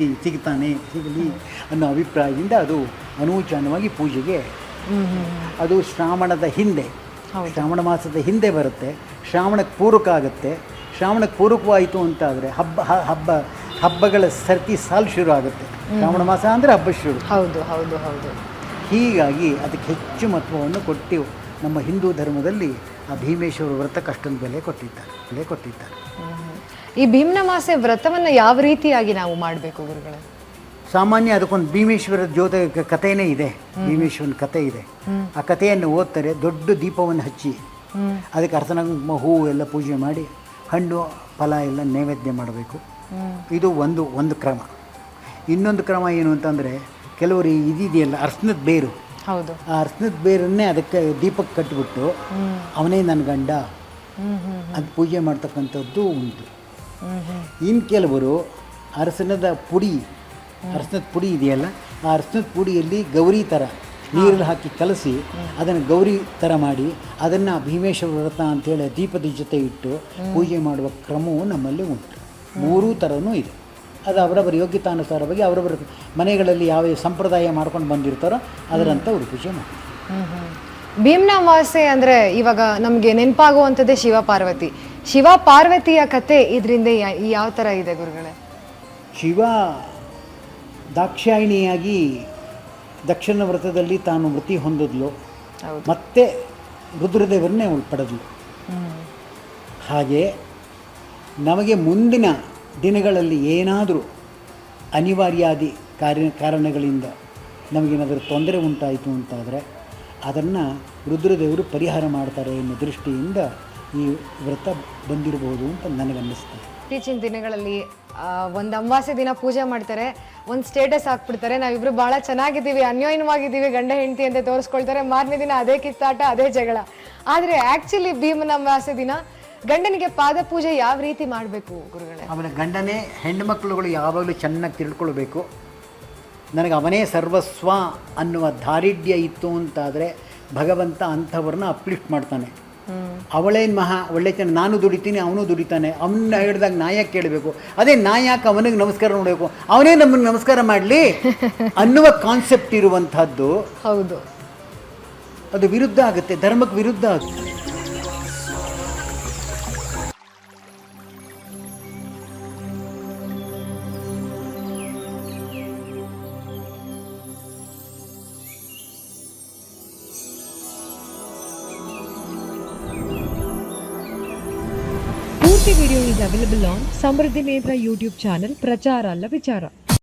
ಸಿಗಲಿ ಅನ್ನೋ ಅಭಿಪ್ರಾಯದಿಂದ ಅದು ಅನೂಚಾನವಾಗಿ ಪೂಜೆಗೆ ಅದು ಶ್ರಾವಣದ ಹಿಂದೆ, ಶ್ರಾವಣ ಮಾಸದ ಹಿಂದೆ ಬರುತ್ತೆ, ಶ್ರಾವಣಕ್ಕೆ ಪೂರಕ ಆಗುತ್ತೆ. ಶ್ರಾವಣಕ್ಕೆ ಪೂರಕವಾಯಿತು ಅಂತಾದರೆ ಹಬ್ಬಗಳ ಸರ್ತಿ ಸಾಲು ಶುರು ಆಗುತ್ತೆ. ಶ್ರಾವಣ ಮಾಸ ಅಂದರೆ ಹಬ್ಬ ಶುರು. ಹೌದು. ಹೀಗಾಗಿ ಅದಕ್ಕೆ ಹೆಚ್ಚು ಮಹತ್ವವನ್ನು ಕೊಟ್ಟು ನಮ್ಮ ಹಿಂದೂ ಧರ್ಮದಲ್ಲಿ ಆ ಭೀಮೇಶ್ವರ ವ್ರತಕ್ಕೆ ಅಷ್ಟೊಂದು ಬೆಲೆ ಕೊಟ್ಟಿದ್ದಾರೆ. ಈ ಭೀಮ್ನಮಾಸೆ ವ್ರತವನ್ನು ಯಾವ ರೀತಿಯಾಗಿ ನಾವು ಮಾಡಬೇಕು ಗುರುಗಳೇ? ಸಾಮಾನ್ಯ ಅದಕ್ಕೊಂದು ಭೀಮೇಶ್ವರ ಜೊತೆ ಕಥೆನೇ ಇದೆ. ಭೀಮೇಶ್ವರನ ಕಥೆ ಇದೆ. ಆ ಕಥೆಯನ್ನು ಓದ್ತಾರೆ. ದೊಡ್ಡ ದೀಪವನ್ನು ಹಚ್ಚಿ ಅದಕ್ಕೆ ಅರ್ಚನಾ ಹೂವು ಎಲ್ಲ ಪೂಜೆ ಮಾಡಿ ಹಣ್ಣು ಫಲ ಎಲ್ಲ ನೈವೇದ್ಯ ಮಾಡಬೇಕು. ಇದು ಒಂದು ಕ್ರಮ. ಇನ್ನೊಂದು ಕ್ರಮ ಏನು ಅಂತಂದರೆ, ಕೆಲವರು ಇದೆಯಲ್ಲ ಅರ್ಶನದ ಬೇರು, ಹೌದು, ಆ ಅರ್ಶನದ ಬೇರನ್ನೇ ಅದಕ್ಕೆ ದೀಪಕ್ಕೆ ಕಟ್ಟಿಬಿಟ್ಟು ಅವನೇ ನನ್ನ ಗಂಡ ಅದು ಪೂಜೆ ಮಾಡ್ತಕ್ಕಂಥದ್ದು ಉಂಟು. ಇನ್ನು ಕೆಲವರು ಅರಸಿನದ ಪುಡಿ ಇದೆಯಲ್ಲ, ಆ ಅರಸಿನದ ಪುಡಿಯಲ್ಲಿ ಗೌರಿ ಥರ ನೀರಲ್ಲಿ ಹಾಕಿ ಕಲಸಿ ಅದನ್ನು ಗೌರಿ ಥರ ಮಾಡಿ ಅದನ್ನು ಭೀಮೇಶ್ವರ ವ್ರತ ಅಂತೇಳಿ ದೀಪದ ಜೊತೆ ಇಟ್ಟು ಪೂಜೆ ಮಾಡುವ ಕ್ರಮವು ನಮ್ಮಲ್ಲಿ ಉಂಟು. ಮೂರೂ ಥರನೂ ಇದೆ. ಅದು ಅವರವರ ಯೋಗ್ಯತಾನುಸಾರವಾಗಿ ಅವರವರ ಮನೆಗಳಲ್ಲಿ ಯಾವ ಸಂಪ್ರದಾಯ ಮಾಡ್ಕೊಂಡು ಬಂದಿರ್ತಾರೋ ಅದರಂತೆ ಅವರು ಪೂಜೆ ಮಾಡ್ತಾರೆ. ಭೀಮ್ನಮಾಸೆ ಅಂದರೆ ಇವಾಗ ನಮಗೆ ನೆನಪಾಗುವಂಥದ್ದೇ ಶಿವ ಪಾರ್ವತಿಯ ಕತೆ ಇದರಿಂದ ಯಾವ ಥರ ಇದೆ ಗುರುಗಳೇ? ಶಿವ ದಾಕ್ಷಾಯಿಣಿಯಾಗಿ ದಕ್ಷಿಣ ವ್ರತದಲ್ಲಿ ತಾನು ಮೃತಿ ಹೊಂದಿದ್ಲು, ಮತ್ತೆ ರುದ್ರದೇವರನ್ನೇ ಅವಳು ಪಡೆದ್ಲು. ಹಾಗೆ ನಮಗೆ ಮುಂದಿನ ದಿನಗಳಲ್ಲಿ ಏನಾದರೂ ಅನಿವಾರ್ಯಾದಿ ಕಾರಣಗಳಿಂದ ನಮಗೇನಾದರೂ ತೊಂದರೆ ಉಂಟಾಯಿತು ಅಂತಾದರೆ ಅದನ್ನು ರುದ್ರದೇವರು ಪರಿಹಾರ ಮಾಡ್ತಾರೆ ಎನ್ನುವ ದೃಷ್ಟಿಯಿಂದ ಈ ವ್ರತ ಬಂದಿರಬಹುದು ಅಂತ ನನಗನ್ನಿಸ್ತದೆ. ಇತ್ತೀಚಿನ ದಿನಗಳಲ್ಲಿ ಒಂದು ಅಮಾವಾಸ್ಯೆ ದಿನ ಪೂಜೆ ಮಾಡ್ತಾರೆ, ಒಂದು ಸ್ಟೇಟಸ್ ಹಾಕ್ಬಿಡ್ತಾರೆ, ನಾವಿಬ್ರು ಭಾಳ ಚೆನ್ನಾಗಿದ್ದೀವಿ, ಅನ್ಯೋನ್ಯವಾಗಿದ್ದೀವಿ ಗಂಡ ಹೆಂಡತಿ ಅಂತ ತೋರಿಸ್ಕೊಳ್ತಾರೆ. ಮಾರನೇ ದಿನ ಅದೇ ಕಿತ್ತಾಟ, ಅದೇ ಜಗಳ. ಆದರೆ ಆ್ಯಕ್ಚುಲಿ ಭೀಮನಮಾಸೆ ದಿನ ಗಂಡನಿಗೆ ಪಾದ ಪೂಜೆ ಯಾವ ರೀತಿ ಮಾಡಬೇಕು ಗುರುಗಳೇ? ಅವನ ಗಂಡನೇ, ಹೆಣ್ಣು ಮಕ್ಕಳುಗಳು ಯಾವಾಗಲೂ ಚೆನ್ನಾಗಿ ತಿಳ್ಕೊಳ್ಬೇಕು. ನನಗೆ ಅವನೇ ಸರ್ವಸ್ವ ಅನ್ನುವ ದಾರಿಢ್ಯ ಇತ್ತು ಅಂತಾದರೆ ಭಗವಂತ ಅಂಥವ್ರನ್ನ ಅಪ್ಲಿಫ್ಟ್ ಮಾಡ್ತಾನೆ. ಅವಳೇನು ಒಳ್ಳೆ ಚೆನ್ನಾಗಿ ನಾನು ದುಡಿತೀನಿ, ಅವನು ದುಡಿತಾನೆ, ಅವನ್ನ ಹಿಡ್ದಾಗ ನಾಯ ಕೇಳಬೇಕು. ಅದೇ ನಾಯಕ ಅವನಿಗೆ ನಮಸ್ಕಾರ ಮಾಡಬೇಕು, ಅವನೇ ನಮಗೆ ನಮಸ್ಕಾರ ಮಾಡಲಿ ಅನ್ನುವ ಕಾನ್ಸೆಪ್ಟ್ ಇರುವಂಥದ್ದು. ಹೌದು, ಅದು ವಿರುದ್ಧ ಆಗುತ್ತೆ, ಧರ್ಮಕ್ಕೆ ವಿರುದ್ಧ ಆಗುತ್ತೆ. Purti video is available on Samriddhi Netra YouTube channel Prachara Alla Vichara.